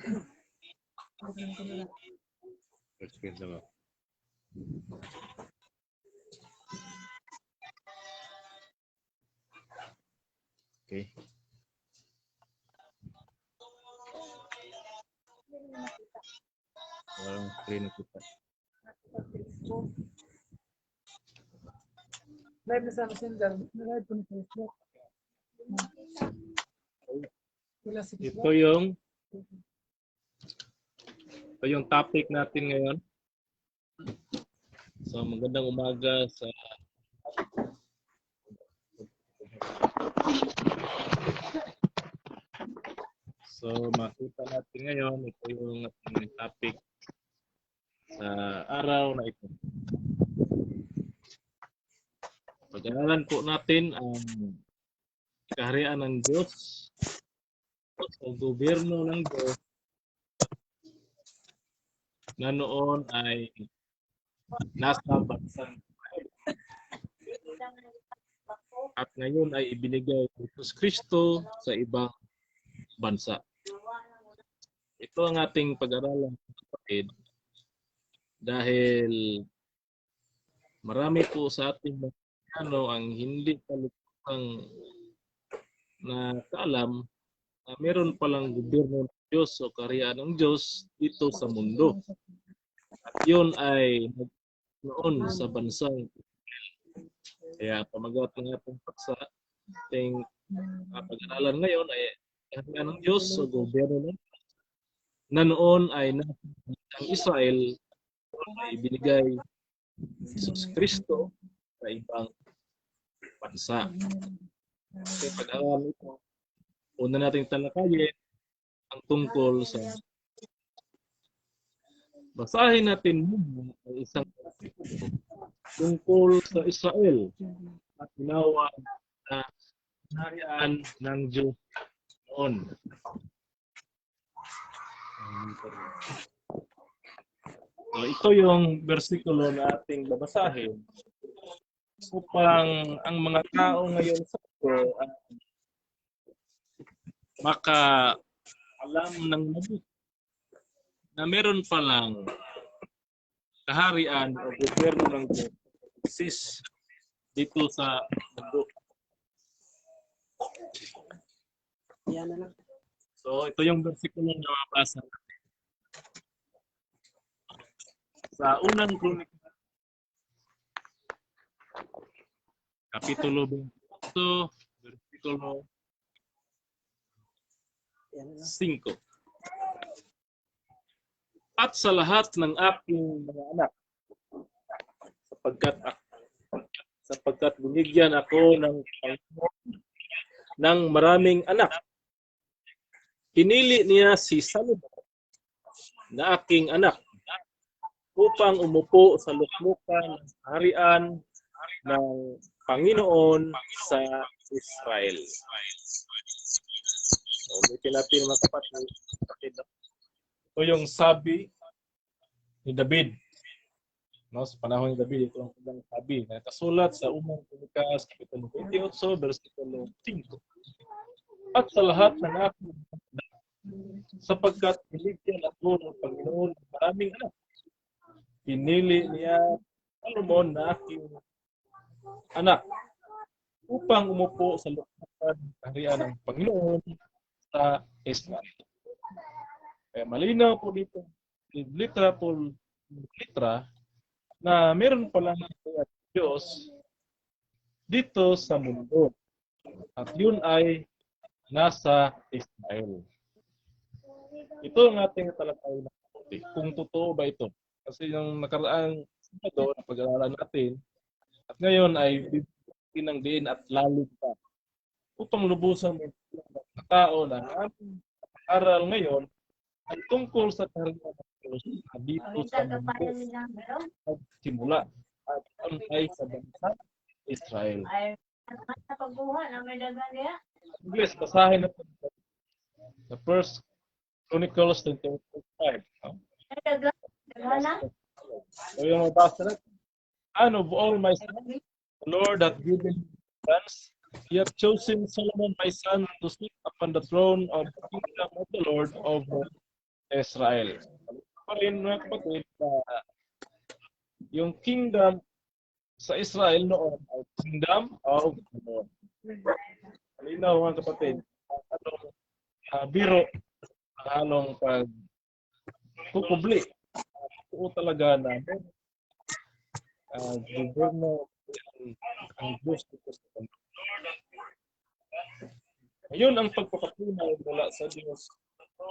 Okay. Walang screen kita. Live na sa Messenger. Live po na Facebook. Ito yung topic natin ngayon. So magandang umaga sa So makita natin ngayon, ito yung ating topic sa araw na ito. Pag-aralan po natin ang kaharian ng Diyos o gobyerno ng Diyos na noon ay nasa bansang at ngayon ay ibinigay ni Jesus Kristo sa ibang bansa. Ito ang ating pag-aralan, kapatid, dahil marami po sa ating mga ang hindi kalutang na kaalam na meron palang gobyerno ng Diyos o kaharian ng Diyos dito sa mundo. At yun ay noon sa bansang kaya pamagat ng ating paksa, ating pag-aralan ngayon ay kaharian ng Diyos o gobyerno ng Diyos na noon ay ang Israel ay binigay Jesus Kristo sa ibang bansa. Kasi pag-aralan ito, una nating talakayin ang tungkol sa basahin natin muna ang isang tungkol sa Israel at ginawa na kaharian ng Diyos noon. So, ito yung versikulo na ating babasahin upang ang mga tao ngayon sa ito ay maka-alam ng mabuti na meron palang kaharian o gobyerno ng Diyos dito sa mundo. So, ito yung versikulo na mabasa natin. Sa unang Kronika, Kapitulo 22, versikulo 5. At sa lahat ng aking mga anak, sapagkat binigyan ako ng maraming anak, pinili niya si Solomon na aking anak upang umupo sa luklukan ng kaharian ng Panginoon sa Israel. So, ulitin natin mga kapatid. Ito yung sabi ni David. No, sa panahon ni David, ito ang sabi na kasulat sa unang Kronika, Kapitulo 28, versikulo 5. At sa lahat ng aking anak, sapagkat binigyan ako ng Panginoon ng maraming anak, pinili niya Solomon na aking anak upang umupo sa luklukan ng kaharian ng Panginoon sa Israel. Kaya malinaw po dito, litra na meron palang Diyos dito sa mundo. At yun ay nasa Israel. Ito ang ating talakayin na kung totoo ba ito. Kasi yung nakaraang Sabado na pag-aaralan natin, at ngayon ay bibigyan ng diin at lalo pa upang lubusan ng mga tao na ating aral ngayon ay tungkol sa kaharian ng Diyos na dito sa mundo at simula at ay sa bansa Israel. English, basahin natin the First Chronicles 25. So yung mabasa natin. And of all my sons, the Lord hath given me sons. He hath chosen Solomon my son to sit upon the throne of the kingdom of the Lord over Israel. Pa rin mga kapatid, yung kingdom sa Israel noon ay kingdom of God. Malinaw mga kapatid, anong biro, anong pagkukubli. Oo talaga na gobyerno ang Diyos dito sa mundo. Ngayon ang pagpapatunay mula sa Diyos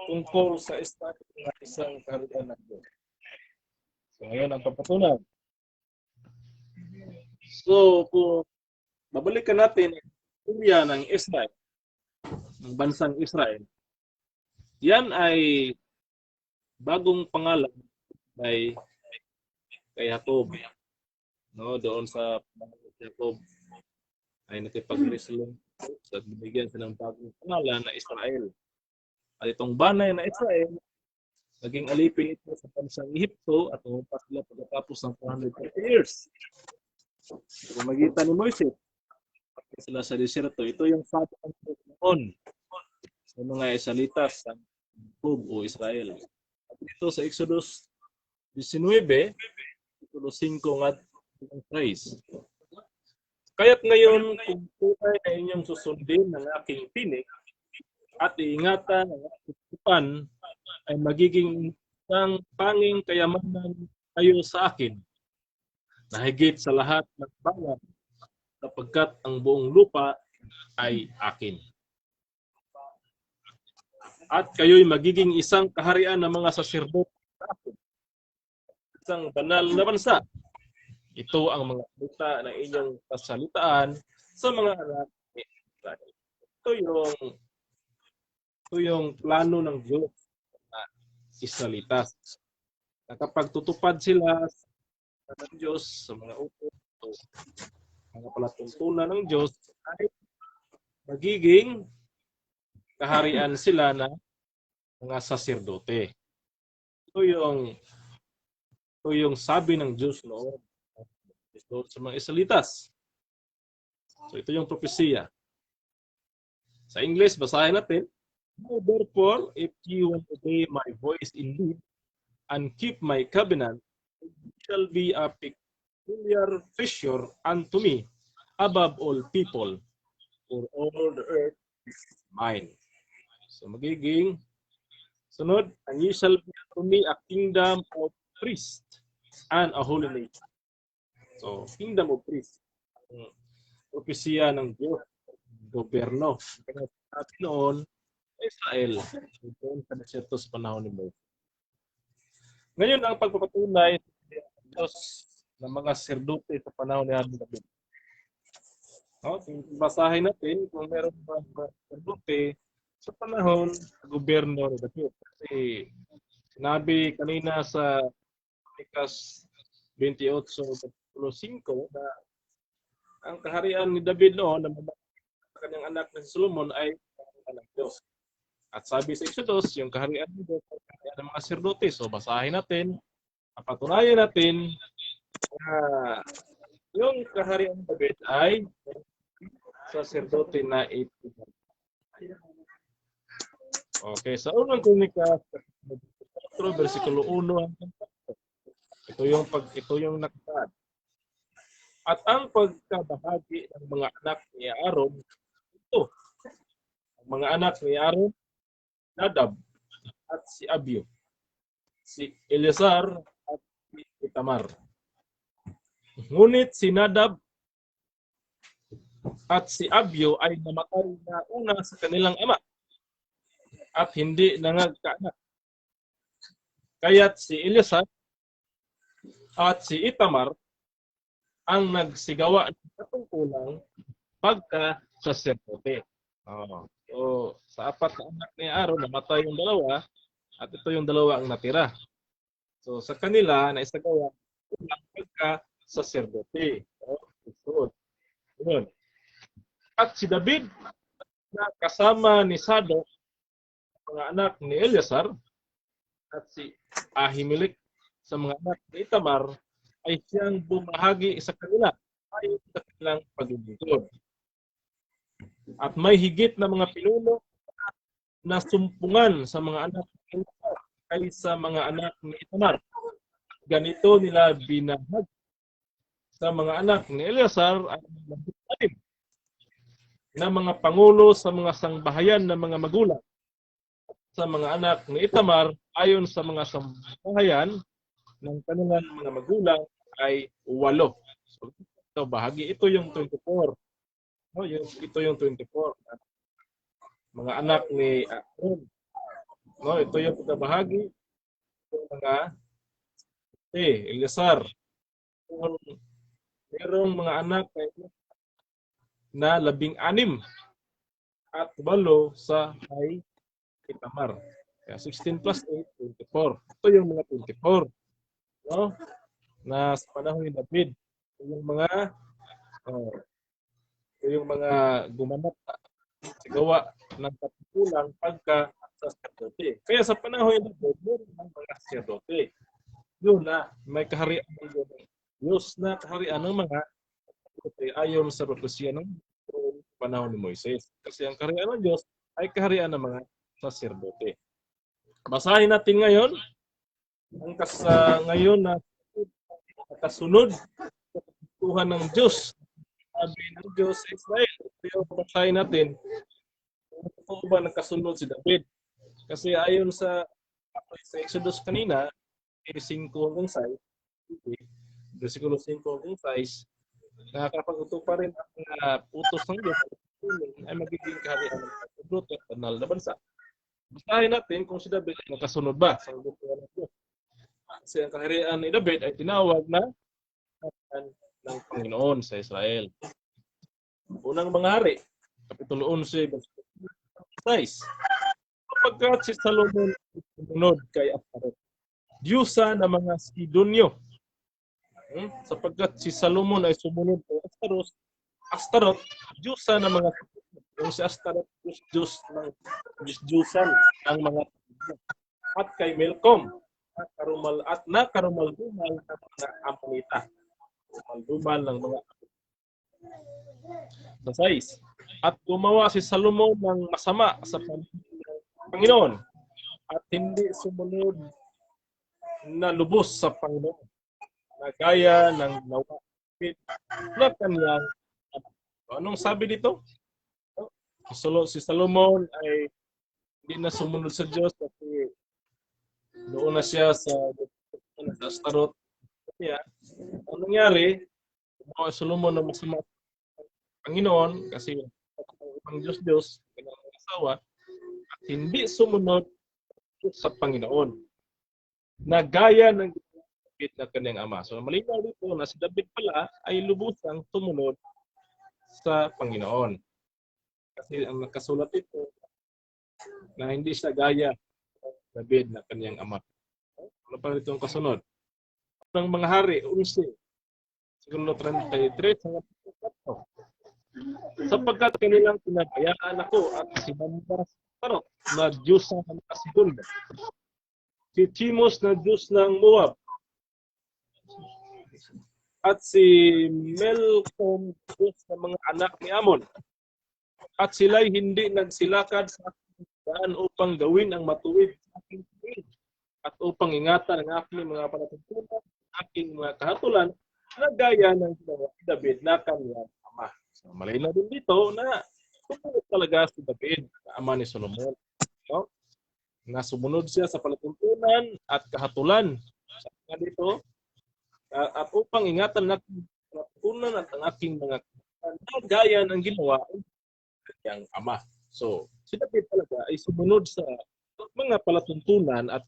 tungkol sa estado ng isang kaharian ng Diyos. So ngayon ang pagpapatunay. So kung babalikan natin ang istorya ng Israel, ng bansang Israel, yan ay bagong pangalan kay Jacob. No, doon sa Jacob ay nakipag-resolve at binigyan siya ng bagong pangalan na Israel. At itong banay na Israel, naging alipin ito sa bansang Ehipto at umumpas sila pagkatapos ng 430 years. Sa pamagitan ni Moises, sila sa desierto. Ito yung sabi ng Diyos noon sa mga Israelitas sa Jacob o Israel. At dito sa Exodus 19, Kapitulo 5 at phrase. Kaya't ngayon, kung tunay na inyong susundin ng aking tinig at iingatan ang aking tupan, ay magiging isang panging kayamanan kayo sa akin, na higit sa lahat ng bayan, sapagkat ang buong lupa ay akin. At kayo'y magiging isang kaharian ng mga saserdote sa akin, isang banal na bansa. Ito ang mga salita ng inyong kasalitaan sa mga anak ni Israel. Ito yung plano ng Diyos na Israelitas. Na kapag tutupad sila ng Diyos sa mga utos o mga palatuntunan ng Diyos, ay magiging kaharian sila na mga saserdote. Ito yung sabi ng Diyos noon sa mga Israelitas. So ito yung propesya. Sa English, basahin natin. Now, therefore, if you will obey my voice indeed and keep my covenant, it shall be a peculiar treasure unto me above all people, for all the earth is mine. So magiging sunod, and you shall be unto me a kingdom of priests and a holy nation. So, kingdom of priests. Propesya ng Diyos, gobyerno. Kaya sabi noon, Israel, doon sa desierto sa panahon ni Moses. Ngayon, ang pagpapatunay ng Diyos ng mga saserdote sa panahon ni Harun David. No? Basahin natin kung meron ba mga saserdote sa panahon ng gobyerno ni David. Kasi sinabi kanina sa Lucas 28:5 na ang kaharian ni David noon na kanyang anak na si Solomon ay anak Diyos. At sabi sa Exodus, yung kaharian ni Diyos ay kaharian ng mga saserdote. So basahin natin, patunayan natin na yung kaharian ni David ay saserdote na ipinag. Okay, sa unang Kronika, versikulo 1 hanggang 4. Ito yung nakasaad. At ang pagkabahagi ng mga anak ni Aaron, ito. Ang mga anak ni Aaron, Nadab at si Abio, si Eleazar at si Itamar. Ngunit si Nadab at si Abio ay namatay na una sa kanilang ama at hindi nangagkaanak. Kaya't si Eleazar at si Itamar ang nagsigawa ng katungkulang pagka-saserdote. So, sa 4 na anak ni Aaron, namatay yung dalawa at ito yung dalawa ang natira. So, sa kanila, naisagawa ang pagka-saserdote. At si David, na kasama ni Sadok, mga anak ni Eleazar, at si Ahimelech sa mga anak ni Itamar, ay siyang bumahagi sa kanila ayon sa kanilang paglilingkod. At may higit na mga pinuno na sumpungan sa mga anak ni Eleazar ay sa mga anak ni Itamar. Ganito nila binahag sa mga anak ni Eleazar ang 16 na mga pangulo sa mga sangbahayan ng mga magulang. Sa mga anak ni Itamar, ayon sa mga sangbahayan ng kanilang mga magulang ay 8. So, ito bahagi, ito yung 24. No, ito yung 24. Mga anak ni Aaron. No, ito yung pagkabahagi ng mga Eleazar. Merong mga anak na 16 at 8 sa kay Itamar. Kaya 16 plus 8, 24. Ito yung mga 24. No? Na sa panahon ni David. Ito yung mga gumanap sa gawa ng katipulang pagka sacerdote. Kaya sa panahon ni David, meron ng mga sacerdote. Yun na, may kaharian ng Diyos na kaharian ng mga ayon sa propesya ng panahon ni Moises. Kasi ang kaharian ng Diyos ay kaharian ng mga sacerdote. Basahin natin ngayon ang ngayon na kasunod sa Tuhan ng Diyos. Sabi ng Diyos sa Israel. Pero basahin natin kung ba nagkasunod si David. Kasi ayon sa Exodus kanina, 5 hanggang 6, versikulo 5 hanggang 6, nakakapag-uto pa rin ang utos ng Diyos ay magiging kaharian ng kasunod at banal na bansa. Basahin natin kung si David ay nakasunod ba sa utusan ng Diyos. Kasi ang kaharian ni David ay tinawag na ng Panginoon sa Israel. Unang mga hari, Kapitulo 11, versikulo 6. Sapagkat si Solomon ay sumunod kay Astarot, Diyosa ng mga Sidonyo. Sapagkat si Solomon ay sumunod kay Astarot, Diyosa ng mga Sidonyo. Yung si Astarot, Diyosan ng mga Sidonyo. At kay Milcom, nakarumal-dumal ng mga Amonita. Karumal-dumal ng mga Amonita. Sa 6. At gumawa si Solomon ng masama sa Panginoon at hindi sumunod na lubos sa Panginoon na gaya ng nawa na kanyang anak. Anong sabi dito? Si Solomon ay hindi na sumunod sa Diyos kasi doon na siya sa Astarot. Kaya, ang nangyari, gumawa si Solomon ng masama sa Panginoon kasi ang Diyos, kanyang asawa, at hindi sumunod sa Panginoon na gaya ng David na kanyang ama. So malinaw dito na si David pala ay lubusang sumunod sa Panginoon. Kasi ang nakasulat ito na hindi siya gaya ng David na kanyang ama. Ano pa rin itong kasunod? Ng mga hari, 11, siguro 33 hanggang 34. Sapagkat kanilang pinabayaan ako at sinamba sa Astarot na Diyos ng mga Sidonyo. Si Chimos na Diyos ng Moab at si Melcom Diyos ng mga anak ni Amon. At sila'y hindi nagsilakad sa aking daan upang gawin ang matuwid sa aking tingin at upang ingatan ang aking mga panatuntunan, aking mga kahatulan na gaya ng ginawa ni David na kanyang ama. So, malinaw din dito na sumunod talaga si David na ama ni Solomon. No? Na sumunod siya sa palatuntunan at kahatulan. Sabi dito, at upang ingatan natin ang palatuntunan at ang aking mga gaya ng ginawa ng kanyang ama. So, si David talaga ay sumunod sa mga palatuntunan at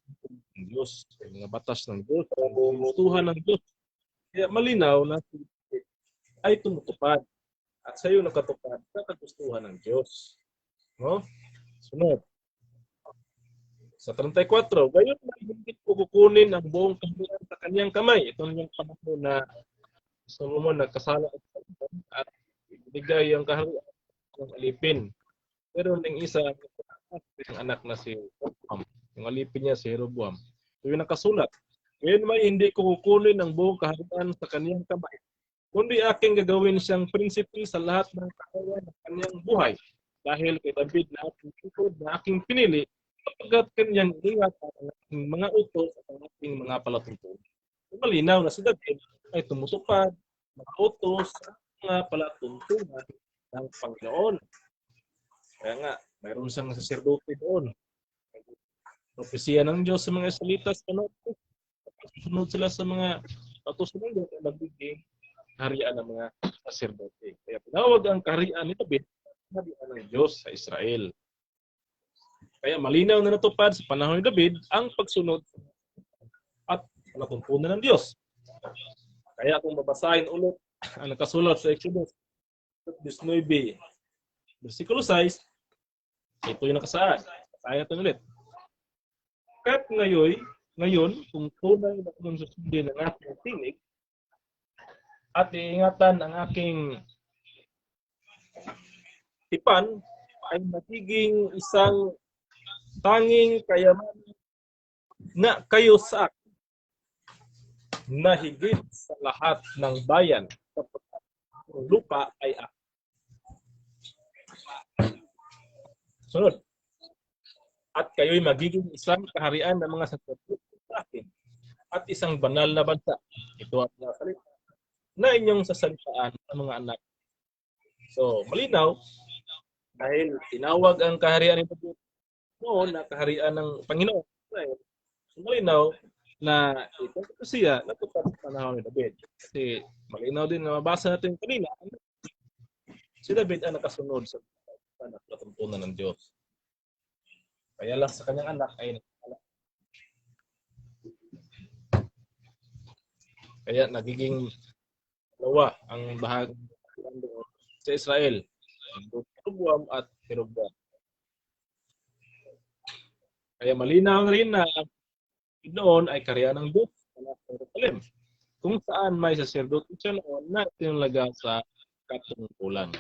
ng Diyos, mga batas ng Diyos, ang gustuhan ng Diyos. Kaya malinaw na si David ay tumutupad at sa iyo nakatupad sa kagustuhan ng Diyos. No? Sunod. Sa 34, gayon na hindi ko kukunin ang buong kaharian sa kanyang kamay. Ito yung panahon na Solomon nagkasala at ibigay ang kaharian ng alipin. Pero yung isa, yung anak na si Rehoboam. Yung alipin niya si Rehoboam. So yung nakasulat. Ngayon may hindi ko kukunin ang buong kaharian sa kanyang kamay, kundi aking gagawin siyang prinsipe sa lahat ng kaharian ng kanyang buhay. Dahil kay David na aking lingkod, na aking pinili, Sapagkat kanyang ingatan ang ating mga utos at ang ating mga palatuntunan. Malinaw na si David ay tumutupad mga utos at mga palatuntunan ng Panginoon. Kaya nga, mayroon siyang saserdote doon. Propesya ng Diyos sa mga Israelita sa panahon ko. Susunod sila sa mga patusunod at magiging kaharian ng mga saserdote. Kaya tinawag ang kaharian ni David, kaharian ng Diyos sa Israel. Kaya malinaw na natupad sa panahon ni David ang pagsunod at palatuntunan ng Diyos. Kaya kung babasahin ulit ang nakasulat sa Exodus 19, versikulo 6, ito yung nakasaad. Basahin natin ulit. Kahit ngayon, kung tunay na kung susundin ang aking tinig at iingatan ang aking tipan, ay magiging isang tanging kayamanan na kayo sa akin na higit sa lahat ng bayan sapagkat ang lupa ay akin. Sunod. At kayo'y magiging isang kaharian ng mga sacerdote sa akin at isang banal na bansa. Ito ang mga salita na inyong sasalitaan ng mga anak. So, malinaw dahil tinawag ang kaharian ni David noon na kaharian ng Panginoon. So, malinaw na itong siya natupad sa panahon ni David. Kasi malinaw din na mabasa natin kanina, si David ang nakasunod sa palatuntunan ng Diyos. Kaya lang sa kanyang anak ay nakakala. Kaya nagiging dalawa ang bahagi sa Israel. Jeroboam at Jeroboam. Kaya malinaw rin na noon ay karya ng Diyos sa Jerusalem. Kung saan may saserdote siya noon na tinulaga sa katungkulan.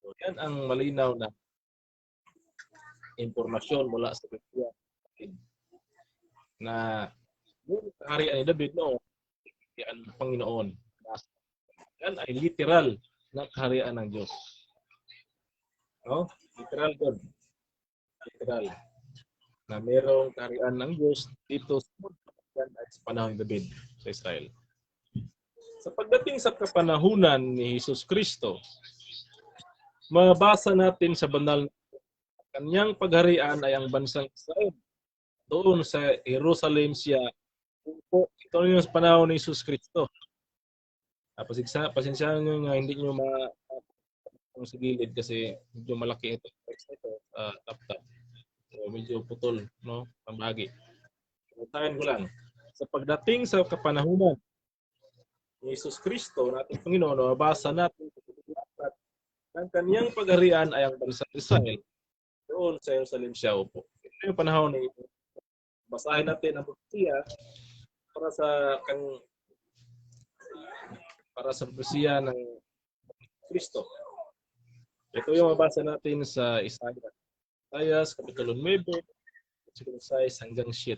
So, yan ang malinaw na impormasyon mula sa Biblia na yung kaharian ni David noon ang Panginoon. Yan ay literal na kaharian ng Diyos. No? Literal God. Literal. Na mayroong kaharian ng Diyos dito sa panahon ni David sa Israel. Sa pagdating sa kapanahunan ni Jesus Kristo, mabasa natin sa banal na kanyang pagharian ay ang bansang Israel. Doon sa Jerusalem siya. Ito yung panahon ni Jesus Kristo. Pasensyahan nyo nga hindi nyo sa gilid kasi medyo malaki ito. Tap-tap. So, medyo putol, no? Pambagi. Putahin ko lang. Sa pagdating sa kapanahunan ni Jesus Kristo, nating Panginoon, mabasa natin ang kanyang pagharian ay ang bansang Israel. Doon sa Jerusalem siya upo. Ito yung panahon ni basahin natin ang propesya para sa propesya ng Kristo. Ito yung mabasa natin sa Isaiah kapitulo 9, versikulo 6 hanggang 7.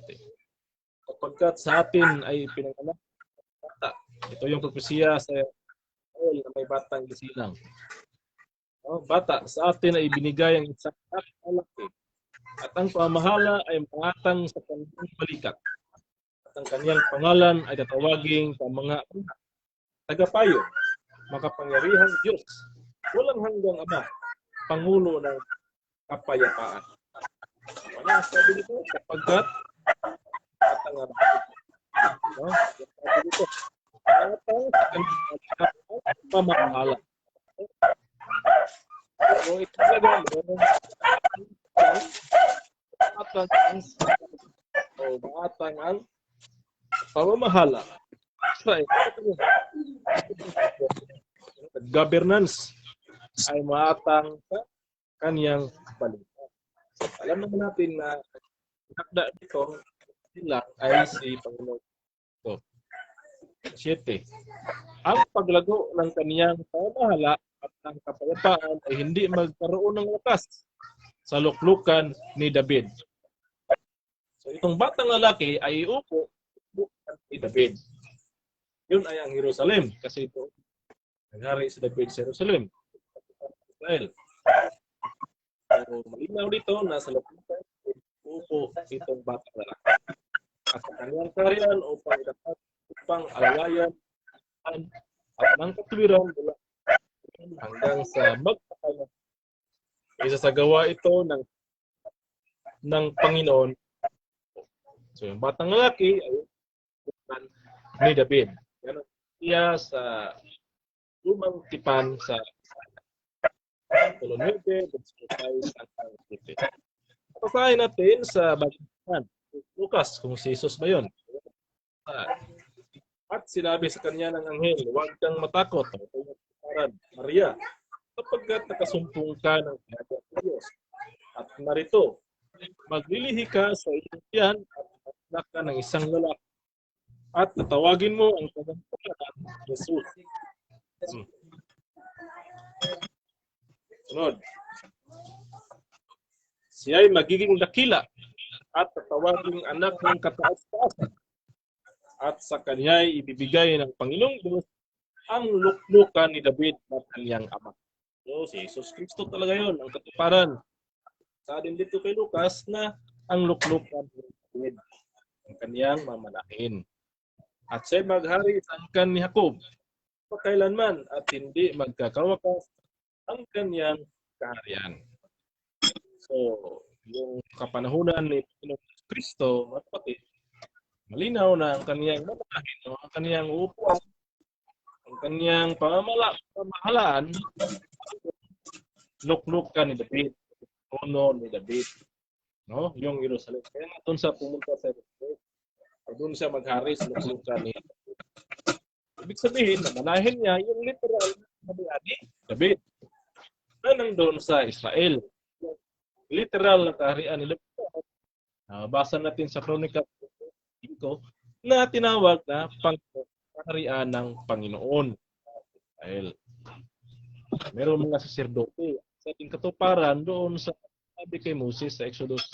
Kapagkat sa atin ay pinanganak bata. Ito yung propesya sa Israel na may batang gisilang. Bata, sa atin ay binigay ang isang lalaki. At ang pamahala ay mangatang sa kanyang balikat. At ang kanyang pangalan ay tatawaging mga tagapayo, makapangyarihang Diyos, walang hanggang Ama, Pangulo ng kapayapaan. Ano sabi dito? Sapagkat atang sabi dito, atang sa kanyang pamahala. So, ito talaga matang ang pamamahala sa governance ay matang sa kanyang balikat. Alam naman natin na nakda dito sila ay si Panginoon. 7. Ang paglago ng kaniyang pamamahala at ang kapayapaan ay hindi magkaroon ng wakas sa luklukan ni David. So itong batang lalaki ay upo ni David. Yun ay ang Jerusalem kasi ito naghari si David sa Jerusalem. Israel. So malinaw dito na sa luklukan upo itong batang lalaki. At sa kanyang kaharian upang alalayan at ng katwiran mula hanggang sa magpakala. Isa sa gawa ito ng Panginoon. So yung batang lalaki ay ni David. Yan ang siya sa lumang tipan sa Kolonete, hanggang 7. Pasahin natin sa Balikan. Lucas, kung si Jesus ba yun? At sinabi sa kanya ng anghel, huwag kang matakot, Maria, sapagkat nakasumpong ka ng pinagod ng Diyos. At narito, maglilihi ka sa iyong tiyan at anak ka ng isang lalaki. At tatawagin mo ang kanyang pangalan, Jesus. Sunod. Siya ay magiging dakila at tatawagin anak ng kataas-taasan. At sa kanya ay ibibigay ng Panginoong Diyos ang luklukan ni David na kanyang ama. So, si Jesus Kristo talaga yon ang katuparan. Sa din dito kay Lucas na ang luklukan ni David, ang kanyang mamalahin. At siya maghari sa angkan ni Jacob pakailanman at hindi magkakawakas ang kanyang kaharian. So, yung kapanahunan ni Panginoong Kristo, kapatid, malinaw na ang kaniyang mamalahin, ang kaniyang upuan, ang kaniyang pamahalaan, luklukan ni David, trono ni David, no? Yung Jerusalem. Kaya nga doon sa pumunta sa Jerusalem, doon siya maghari sa luklukan ni David. Ibig sabihin, namalahin niya yung literal na David na nandun sa Israel. Literal na kaharian ni David. Basa natin sa Kronika 5 na tinawag na kaharian ng Panginoon. Dahil meron mga saserdote sa ating katuparan doon sa sabi kay Moses sa Exodus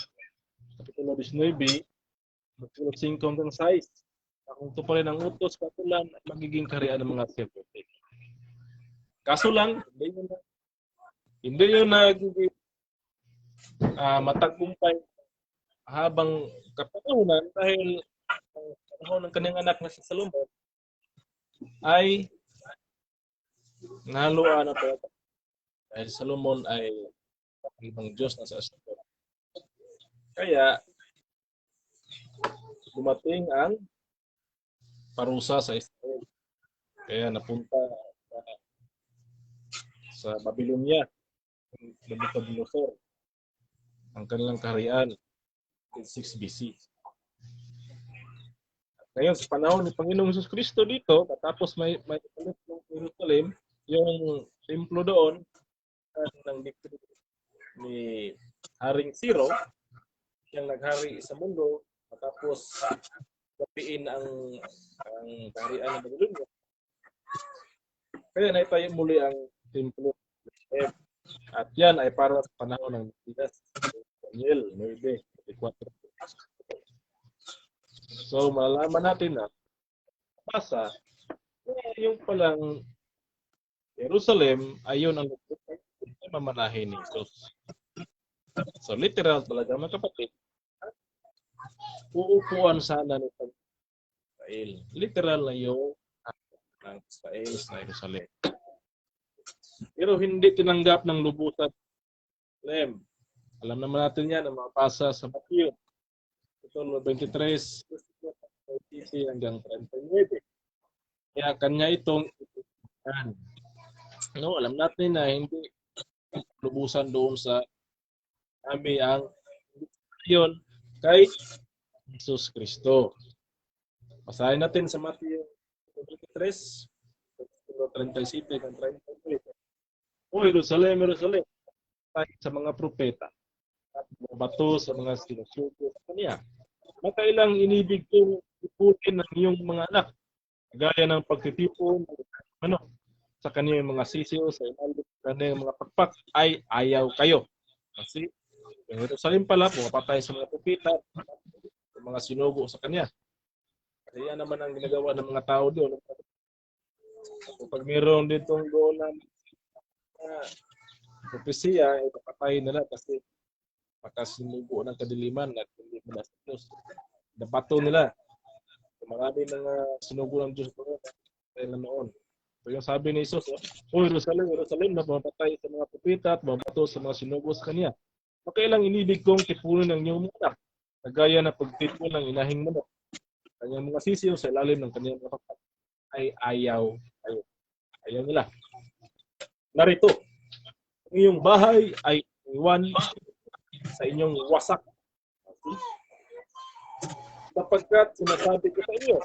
Kapitulo 19, Kapitulo 5 hanggang 6. Kung tuparin ang utos, katulan ay magiging kaharian ng mga saserdote. Kaso lang, hindi yun nagiging matagumpay habang kapanahunan dahil ang panahon ng kanyang anak na si Solomon ay nahaluan na po. Dahil Solomon ay ibang Diyos na sa Israel. Kaya dumating ang parusa sa Israel. Kaya napunta sa Babylonia, Nabucodonosor, ang kanilang kaharian in 6 BC. Ngayon, sa panahon ni Panginoong Hesus Kristo dito, matapos may Jerusalem, yung templo doon, ng ni Haring Ciro, siyang naghari sa mundo, matapos kapiin ang kaharian ng Babylonia. Kaya naitayo muli ang templo. At yan ay para sa panahon ng Daniel 9:24. So, malalaman natin na basa yung palang Jerusalem ay yun ang mamanahin ni Jesus. So, literal talaga mga kapatid, uupuan sana ni Israel. Literal na yung ng Israel sa Jerusalem. Pero hindi tinanggap ng lubusan. Alam naman natin yan, ang mabasa sa Matthew. Kapitulo 23, hanggang 39. Kaya kanya itong no, alam natin na hindi lubusan doon sa kami ang yon kay Jesus Kristo. Basahin natin sa Matthew 23, 37 hanggang 38. O Jerusalem, Jerusalem, sa mga propeta at mga bato sa mga sinusugo sa kanya. Makailang inibig kong ipunin ng iyong mga anak, gaya ng pagtitipon sa kaniyang mga sisiyo, sa ilalim ng kaniyang mga pagpak, ay ayaw kayo. Kasi yung Jerusalem pala, pumapatay sa mga propeta, sa mga sinugo sa kanya. Kasi yan naman ang ginagawa ng mga tao doon. Kapag mayroon ditong doon na propesya, ay papatay nila kasi makasinugo ng kadiliman at hindi mo nasa Diyos. Napato nila. Marami mga sinugo ng Diyos noon. So yung sabi ni Jesus, "O Jerusalem, Jerusalem, na mapatay sa mga propeta at mabato sa mga sinugo sa kanya. Makailang inibig kong tipunin ng iyong mga anak, na gaya na pagtipon ng inahing manok. Kanyang mga sisiyo sa ilalim ng kanyang mga kapat ay ayaw nila. Narito, ang iyong bahay ay iwan sa inyong wasak. Sapagkat sinasabi ko sa inyo,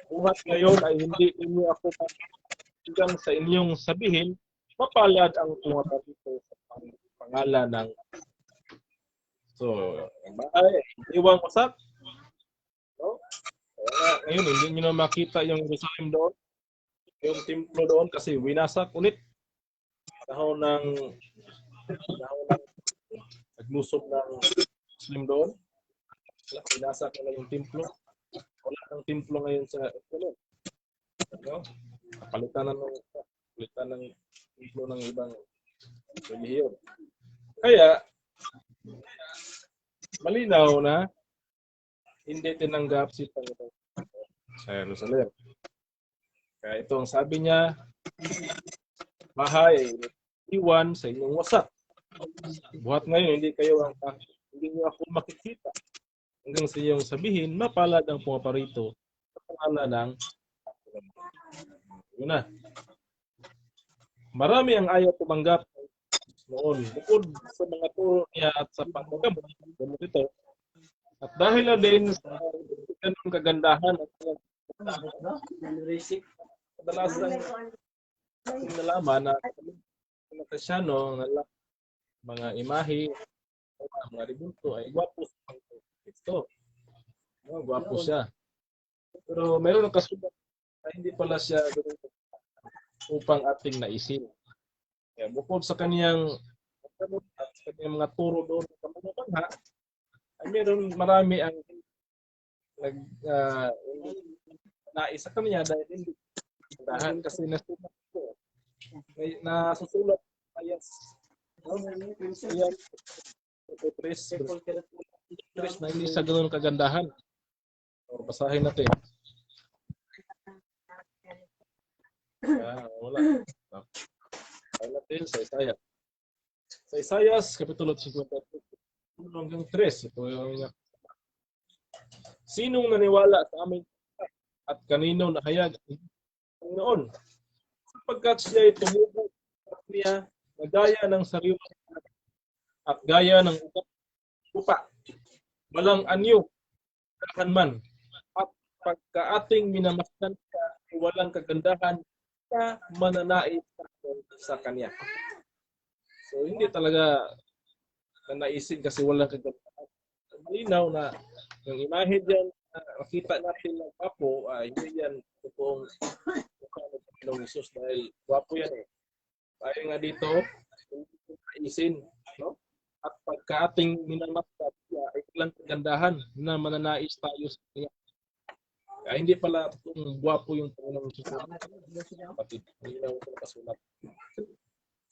buhat ngayon ay hindi inyo ako hanggang sa inyong sabihin, mapalad ang pumapatito sa pangalan ng ang bahay, iwang wasak. No? Kaya ngayon, hindi nyo na makita yung Jerusalem doon, yung templo doon kasi winasak ulit. Dahon ng naglusob ng Muslim doon. Winasak na yung templo. Wala ng templo ngayon sa Israel. No? Palitan ng templo ng ibang relihiyon. Kaya, malinaw na hindi tinanggap si Panginoon sa Jerusalem. Kaya ito ang sabi niya, bahay, iwan sa inyong wasak. Buhat ngayon, hindi niyo ako makikita. Hanggang sa iyong sabihin, mapalad ang pumaparito sa pangalan ng yun na. Marami ang ayaw tumanggap noon. Bukod sa mga turo niya at sa panggagamot ito. At dahil na din sa ganun kagandahan at kadalasan nalaman na mga Kristyano, mga imahe, mga ribulto ay gwapo sa Kristo. Gwapo siya. Pero meron ng kasulat na hindi pala siya upang ating naisin. Kaya bukod sa kaniyang mga turo doon sa mga bangha, ay meron marami ang nais sa kanya dahil hindi dahan kasi nasusulat ayas. Ayan. Tres na hindi sa ganoon kagandahan. Basahin natin. Wala. Basahin natin sa Isaiah. Sa Isaiah, Kapitulo 53, hanggang 3. Ito yung sinong naniwala sa amin at kanino nahayag ang Panginoon? Sapagkat siya ay tumubo niya na gaya ng sariwa at gaya ng upa. Walang anyo, man. At pagka-ating minamasdan ka, walang kagandahan, ka mananais sa kanya. So, hindi talaga nanaisin kasi walang kagandahan. Malinaw na yung imahe dyan, makita natin ng papo, hindi yan totoong mukha ng Panginoong Jesus dahil gwapo yan eh. Tayo nga dito, hindi naisin, no? At pagka ating minamasdan ay walang kagandahan na mananais tayo sa kanya. Kaya hindi pala itong gwapo yung Panginoong Jesus. Kapatid, malinaw ito nakasulat.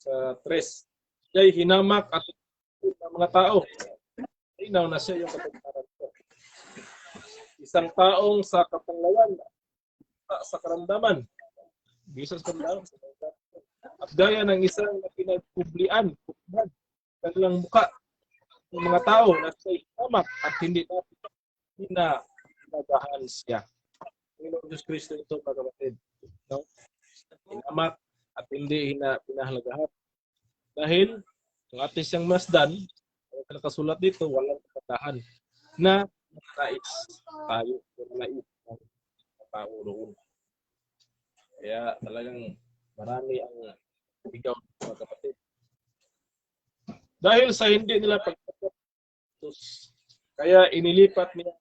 Sa 3, siya'y hinamak at ng mga tao. Malinaw na siya yung kapagparan ko. Isang taong sa kapanglawan, sa karamdaman. Bisa sa karamdaman. At gaya ng isang na pinagpublian, kanilang muka ng mga tao na siya'y hinamak at hindi natin hinagahan siya. Panginoon Diyos Kristo ito, mga kapatid. No? Hinamak at hindi pinahalagahan. Dahil ang ating siyang masdan, ang nakasulat dito, walang kagandahan na nais tayo, nais ng tao roon. Kaya talagang marami ang bigaw ng mga kapatid. Dahil sa hindi nila pagkakot, kaya inilipat ang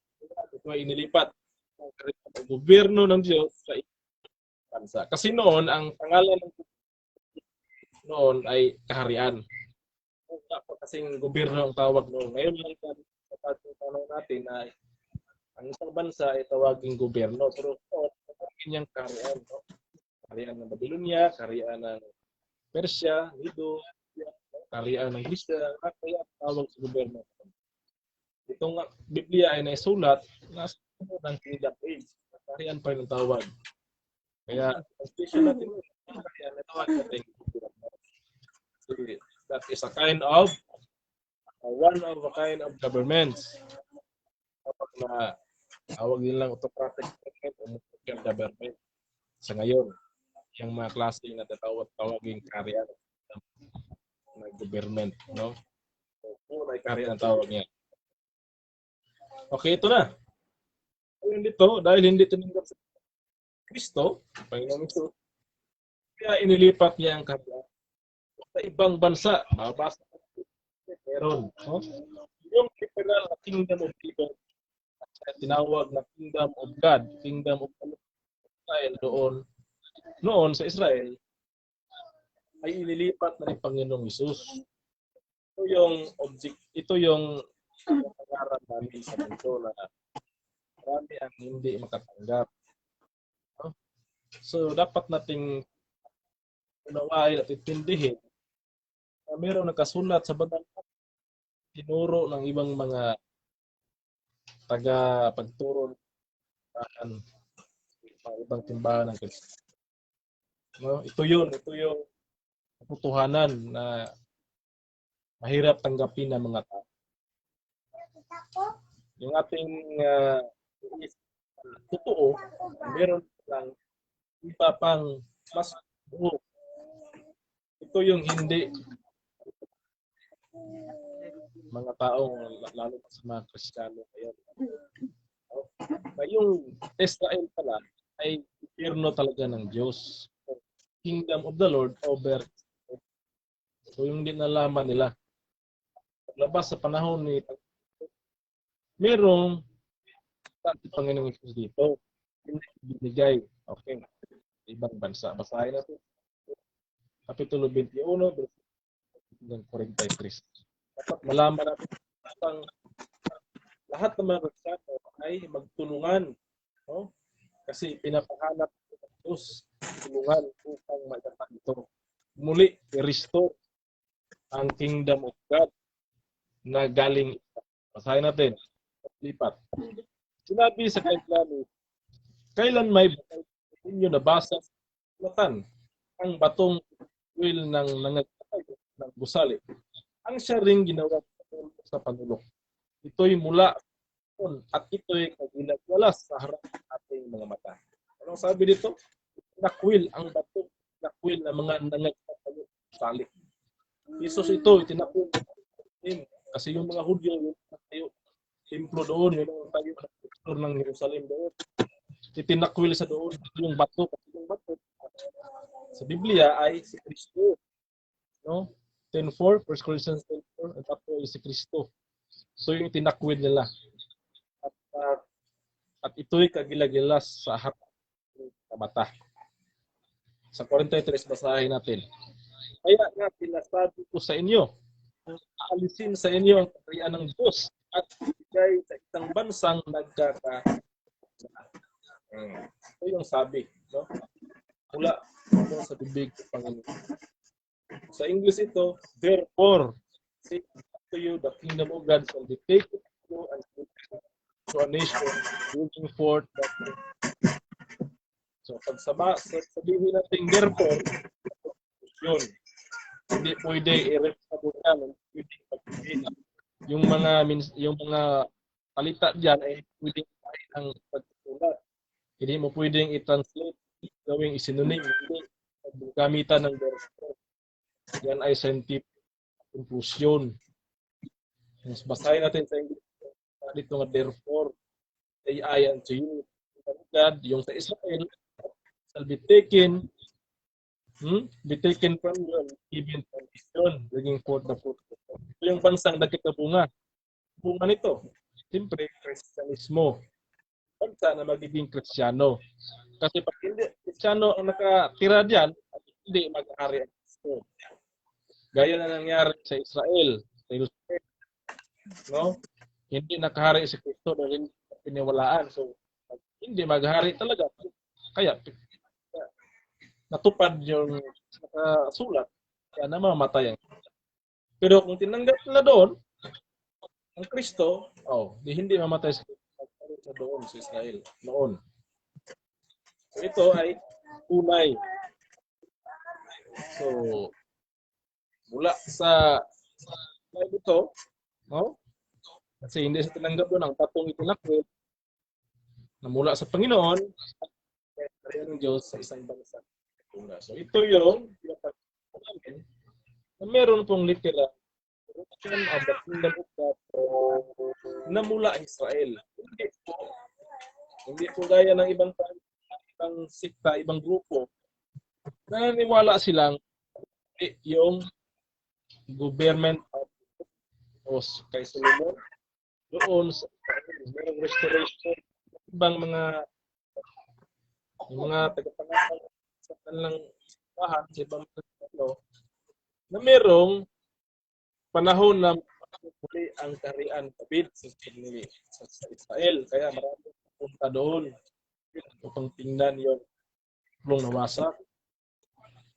gobyerno ng Diyos sa bansa. Kasi noon, ang pangalan ng noon ay kaharian. Kasing gobyerno ang tawag noon. Ngayon lang sa tanong natin na ang isang bansa ay tawaging gobyerno. Pero tawagin niyang kaharian. No? Kaharian ng Babylonia, kaharian ng Persia, Medo, Kaharian ng Kristo, kaya tawag sa gobyerno. Itong Biblia ay naisulat nasa ng Kingdom Age. Kaharian pa yung tawag. Kaya, constitution natin yun. Kaya natawag natin. That is a kind of one of a kind of governments. Kapag na tawag nilang autocratic government o monarchical government sa ngayon, yung mga klase na tawaging kaharian ng government, no? So, may kaharian ang tawag niya. Okay, ito na. Dahil hindi tinanggap sa Kristo, Panginoon Isus, kaya inilipat niya ang kaharian sa ibang bansa. Mabasa meron. No? Yung literal na kingdom of God, tinawag na kingdom of God, kingdom of Israel noon sa Israel, ay inilipat na ng Panginoong Isus. Ito yung pangarap namin sa mundo na marami ang hindi makatanggap. No? So, dapat nating unawain at itindihin na mayroong nakasulat sa banal tinuro ng ibang mga taga-pagturo ng ibang timbahan ng Kristo. No? Ito yung katotohanan na mahirap tanggapin ng mga tao. Yung ating totoo, meron lang iba pang mas buo. Ito yung hindi mga taong lalo sa mga Kristiyano ngayon. Na yung Israel pala ay impierno talaga ng Diyos. Kingdom of the Lord over. So yung din nalaman nila. Paglabas sa panahon ni merong Panginoong Isus dito. Hindi binigay. Okay. Ibang bansa. Basahin natin. Kapitulo 21, hanggang 43. Dapat malaman natin ang lahat ng mga Kristiyano ay magtulungan. No? Kasi pinapahanap ng Diyos tulungan upang magapan ito. Muli, i-restore ang kingdom of God na galing. Basahin natin. Lipat. Sinabi sa kailan may inyo nabasa sa Sulatan ang batong will ng nangagkatay ng gusali. Ang siya ring ginawa sa panulok. Ito'y mula at ito'y kagilag-walas sa harap ng ating mga mata. Anong sabi dito? Tinakwil ang batong tinakwil ng mga nangagkatay ng gusali. Isos ito, tinakwil kasi yung mga Hudyo, yung tayo, templo doon, yung tayo ng Jerusalem doon. Itinakwil sa doon, yung bato, yung bato. Sa Biblia ay si Kristo. No? 10:4, 1 Corinthians 10:4, ang bato ay si Kristo. So yung tinakwil nila. At ito'y kagilagilas sa harap ng mata. Sa 43, basahin natin. Kaya nga sinasabi ko sa inyo, aalisin sa inyo ang kaharian ng Diyos at ibigay sa isang bansang nagkaka. Ito yung sabi. No? Mula sa bibig ng Panginoon. Sa English ito, therefore, say to you, the kingdom of God shall be taken to you and to a nation, bringing forth that. So, pag sabihin natin therefore, yun. Hindi pwede i-replicable yan. Pwede pagsabihin. Yung mga palita diyan ay pwedeng kain ang pagsusulat. Hindi mo pwedeng i-translate, gawing isinonym, hindi gamitan ng therefore. Yan ay scientific conclusion. Mas basahin natin sa English dito nga therefore I unto you God, yung sa Israel shall be taken from you and given to nation, bringing forth the fruit. Ito yung bansang nagkikabunga. Bunga nito, siyempre, Kristyanismo. Bansa na magiging Kristiyano. Kasi pag hindi Kristiyano ang nakatira diyan, hindi mag-ari ang Kristo. Gaya na nangyari sa Israel, sa Jerusalem. No? Hindi nakahari si Kristo dahil piniwalaan. So, hindi maghari talaga. Kaya, natupad yung sulat. Kaya namamatay ang Pero kung tinanggap nila doon, ang Kristo, di hindi mamatay sa doon sa Israel noon. So ito ay tunay. So mula sa ito, no? Kasi hindi sa tinanggap doon ang patong itinakwil na mula sa Panginoon, kaya ng Diyos sa isang bansa. So ito yung namin na meron pong literal of the kingdom of God na mula Israel. Hindi po gaya ng ibang sikta, ibang grupo, naniniwala silang yung government of kay Solomon doon sa merong restoration ibang mga tagapangalaman sa kanilang bahan sa ibang na merong panahon na muli ang kaharian David sa Israel. Kaya marami punta doon upang tingnan yung tulong na wasak.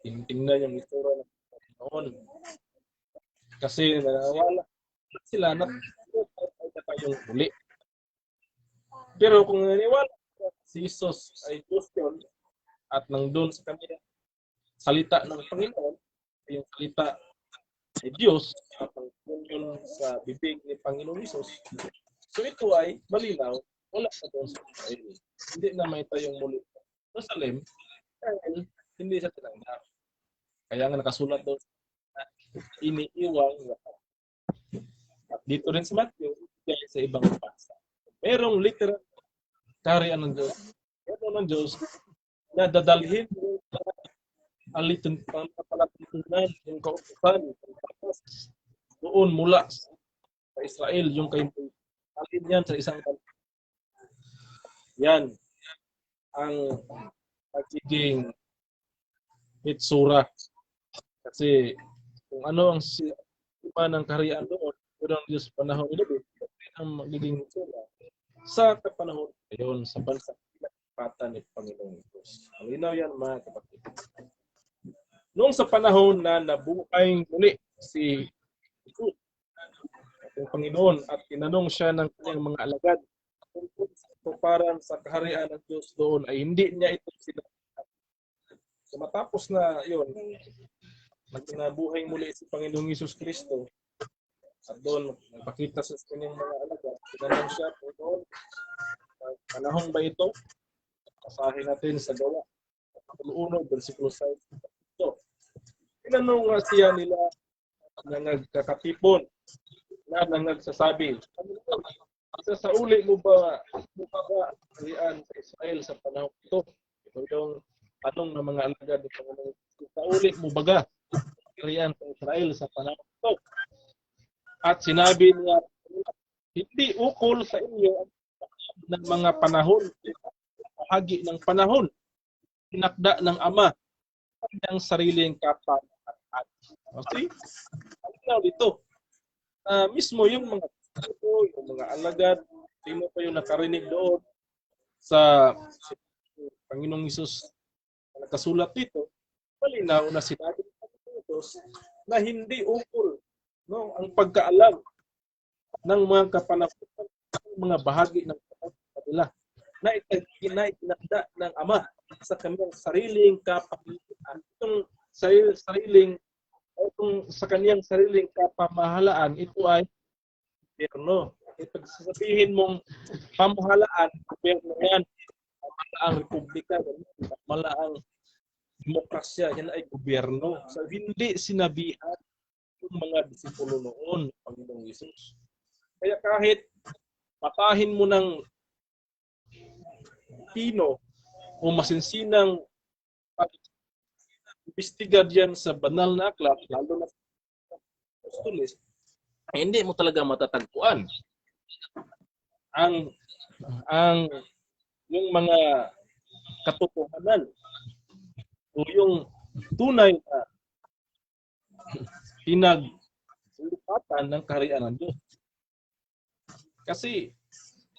Tingnan yung itsura ng Panginoon. Kasi nanawala sila na yung muli. Pero kung naniwala si Jesus ay Diyos yun at nandun sa kanya salita ng Panginoon, yung salita ay Diyos at yun sa bibig ni Panginoon Jesus. So ito ay malinaw, wala na doon sa Israel. Hindi na may tayong muli sa Jerusalem dahil hindi siya tinanggap. Kaya nga nakasulat doon iniiwang lahat. At dito rin sa Matthew, dahil sa ibang bansa. Merong literal kaharian ng Diyos. Meron ng Diyos na dadalhin alitin palatuntunan yung kautusan doon mula sa Israel yung alin yan sa isang bansa. Yan ang pagiging itsura. Kasi kung ano ang iba ng kaharian doon, pero ang Diyos panahon ito, ang magiging itsura sa kapanahon ngayon sa bansa pinagpatan ni Panginoong Diyos. Malinaw yan mga kapatid. Noong sa panahon na nabuhay muli si Jesus, ang Panginoon, at tinanong siya ng kanyang mga alagad tungkol sa tuparan sa kaharian ng Diyos doon, ay hindi niya ito sinabi. So matapos na yun, nabuhay muli si Panginoong Hesus Kristo, at doon, nagpakita sa kanyang mga alagad, tinanong siya, Panginoon, panahon ba ito? Basahin natin sa Gawa, Kapitulo 1, versikulo 6. Tinanong nga siya nila na nagkakatipon na nagsasabi, sa uli mo ba kaharian sa Israel sa panahon ito? Ito yung tanong ng mga alagad ng Panginoon. Sa uli mo baga kaharian sa Israel sa panahon ito? At sinabi niya, hindi ukol sa inyo ng mga panahon, bahagi ng panahon, pinakda ng Ama ng sariling kapatanan. Okay? Ano dito? Mismo yung mga alagad, hindi mo pa yung nakarinig doon sa Panginoong Hesus na nakasulat dito, malinaw na sinabi ng Panginoong Hesus na hindi ukol ang pagkaalam ng mga kapanahunan, mga bahagi ng kanila na itinakda ng Ama sa kanyang sariling kapamahalaan. Itong sa kanyang sariling kapamahalaan, ito ay gobyerno. Pag sasabihin mong pamahalaan, gobyerno yan. Pamahalaang republika, pamahalaang demokrasya, yan ay gobyerno. So, hindi sinabihan yung mga disipulo noon, Panginoong Hesus. Kaya kahit patahin mo ng Pino o masinsinang imbestiga diyan sa banal na aklat, lalo na sa apostoles, hindi mo talaga matatagpuan ang yung mga katotohanan o yung tunay na pinagsulupatan ng kaharian ng Diyos. Kasi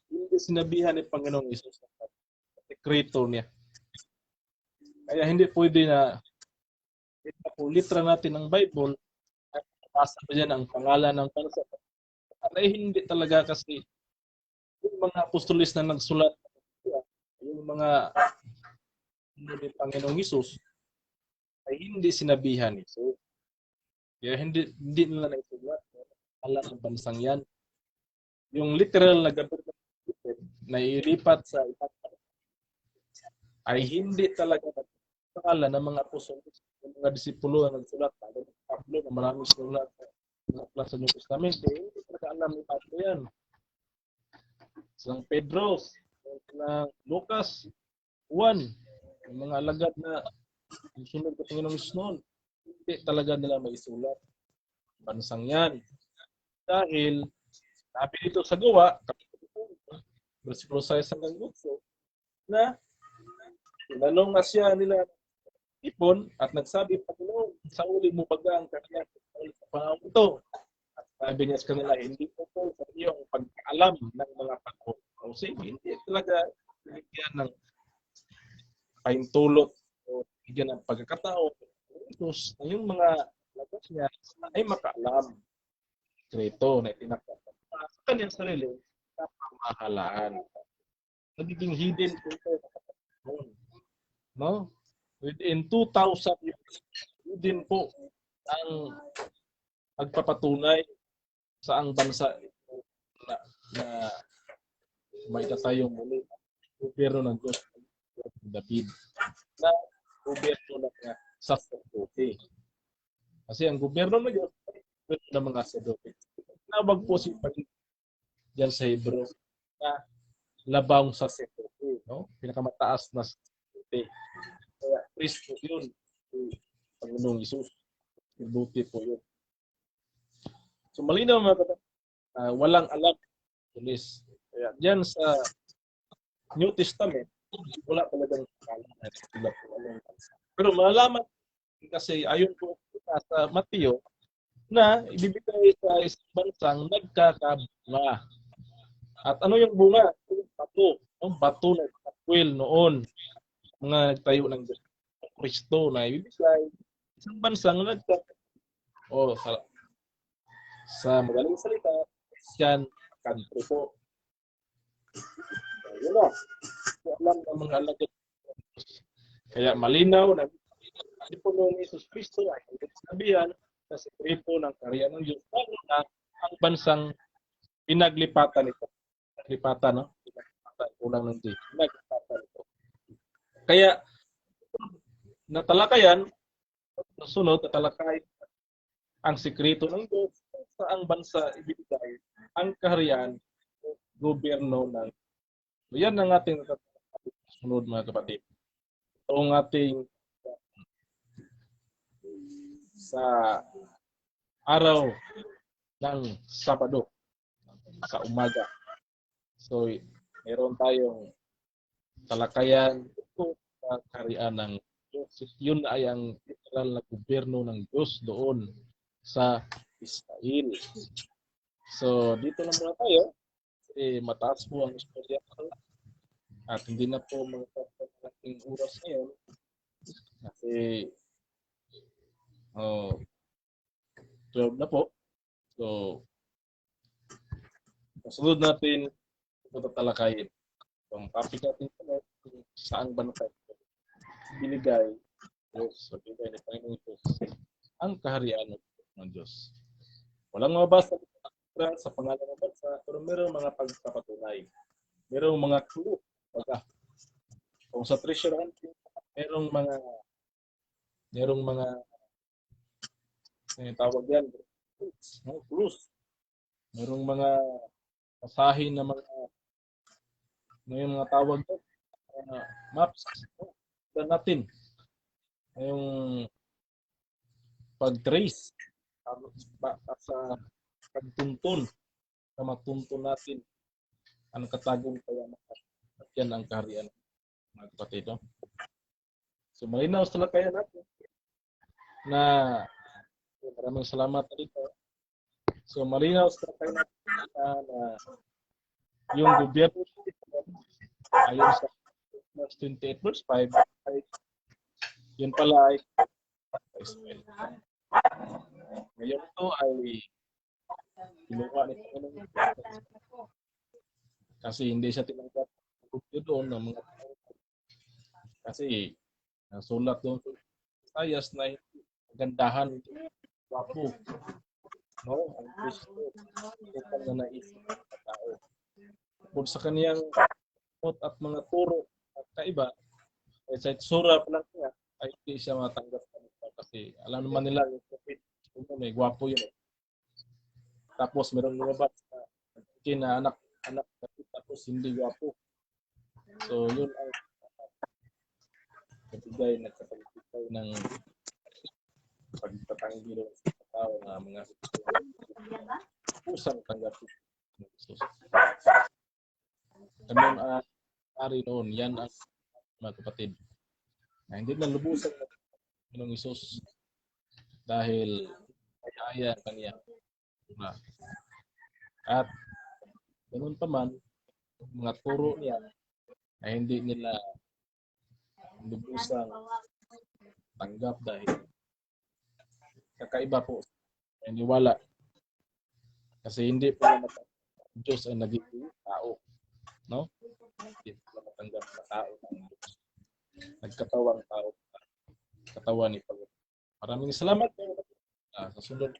hindi sinabihan ni Panginoong Hesus sa sekreto niya. Kaya hindi pwede na litra natin ang Bible at Basa mo dyan ang pangalan ng bansa. Ay hindi talaga kasi yung mga apostolis na nagsulat, yung mga ni Panginoong Hesus ay hindi sinabihan ni Jesus. Kaya hindi nila naisulat alam ang bansang yan. Yung literal na government na ilipat sa ibang ay hindi talaga pangalan ng mga apostolis, ng mga disipulo na nagsulat. Lalo ni Pablo na maraming sulat sa aklat sa New Testament. Hindi talaga alam ni Pablo yan. Sang Pedro, ng Lucas, Juan, yung mga alagad na sunod sa Panginoong Hesus noon, hindi talaga nila maisulat bansang yan. Dahil sabi dito sa gawa, versikulo 6 hanggang 8, na tinanong na siya nila ipon at nagsabi, Panginoon, sa uli mo baga ang kanya sa panahon ito. At sabi niya sa kanila, hindi po po sa iyong pagkaalam ng mga panahon. O sige, hindi talaga bigyan ng paintulot o bigyan ng pagkakataon. Tapos, yung mga labas niya ay makaalam. Kreto na itinakda sa kanyang sarili sa pamahalaan. Nagiging hidden po ito. No? Within 2,000 years, hidden po ang pagpapatunay sa ang bansa na may tatayong muli. Gobyerno ng Diyos, David, na gobyerno ng sacerdote. Kasi ang gobyerno ng Diyos ay gobyerno ng mga sacerdote. Tinawag po si Panginoon diyan sa Hebrew na labang sacerdote, no? Pinakamataas na sacerdote. Kaya Kristo yun, Panginoong Hesus. Sacerdote po yun. So malinaw mga kapatid, walang alam pulis. Kaya diyan sa New Testament, wala talagang pangalan. Pero malalaman kasi ayon po sa Mateo na ibibigay sa isang bansang nagkakabunga. At ano yung bunga? Yung bato. Yung bato na kakwil noon. Mga nagtayo ng Kristo na ibibigay isang bansang nagkakabunga. O sa madaling salita, Christian country po. Yun na. Alam ng mga alagad. Kaya malinaw na hindi po noong Isus Kristo ay sabihan sa sekreto ng karya ng Diyos. Lalo na ang bansang pinaglipatan ito. Lipatan, no? Pinaglipatan, ulang ng Diyos. Pinaglipatan ito. Kaya, natalakayan, nasunod, natalakay ang sekreto ng Diyos sa ang bansa ibigay ang kaharian o gobyerno ng yan ang ating sunod mga kapatid. Ito ang ating sa araw ng Sabado sa umaga. So, meron tayong talakayan ito sa kaharian ng Diyos. Yun ay ang literal na gobyerno ng Diyos doon sa Israel. So, dito lang muna tayo. Kasi mataas po ang istorya at hindi na po mga ating oras ngayon. Kasi 12 na po. So, kasunod natin ito tatalakayin. So, ang topic natin ito, saan ba natin binigay Diyos, so binigay ni Panginoon Diyos ang kaharian ng Diyos. Walang mabasa sa pangalan ng bansa, pero mayroong mga pagpapatunay. Mayroong mga clue. Kung sa treasure hunting, mayroong mga tawag yan, clues. Mayroong mga pasahin na mga tawag doon, maps natin. Yung pag-trace sa pagtuntun na matuntun natin ang katagong kayamanan at yan ang kaharian mga kapatid. No? So malinaw sa talakayan natin na maraming salamat dito. So malinaw sa talakayan natin na yung gobyerno ayon sa Mark 28 verse 5 ay yun pala ay Israel. Ngayon ito ay kinuha ni Pangulong kasi hindi siya tinanggap doon ng mga tao. Kasi sulat doon sa Sayas na kagandahan, wapo, no? Ang Kristo, upang na naisip ng mga tao. Bukod sa kaniyang kot at mga turo at kaiba, sa itsura pa lang niya, ay hindi siya matanggap kasi alam naman nila yung prophet, may gwapo yun. Tapos merong lumabas na anak tapos hindi gwapo. So yun ang nagkatagbigay ng pagtatanggi doon sa tao na mga pusang tanggapin ng Jesus. Ganun ang ari noon, yan ang mga kapatid na hindi na lubusan ng Jesus dahil kaya kanya. At ganun pa man, mga turo niya ay hindi nila lubusang tanggap dahil kakaiba po naniwala kasi hindi pa naman Diyos ay naging tao, no? Hindi pa matanggap na tao ng Diyos. Nagkatawang tao, katawan ni Panginoon. Maraming salamat po sa sunod.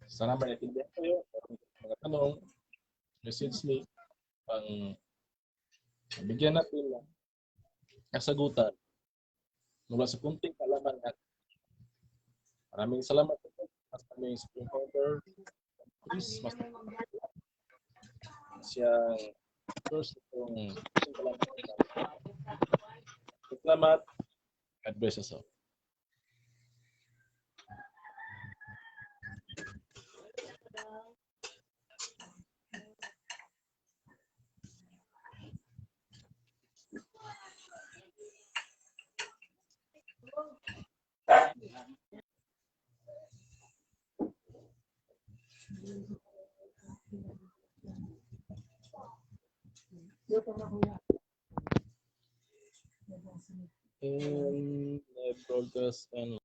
Sana maintindihan kayo mga tanong, message me pang bigyan natin lang kasagutan mula sa kunting kaalaman natin. Maraming salamat po sa aming Supreme Court. Please, mas siyang first itong salamat. God bless us all. And broadcast and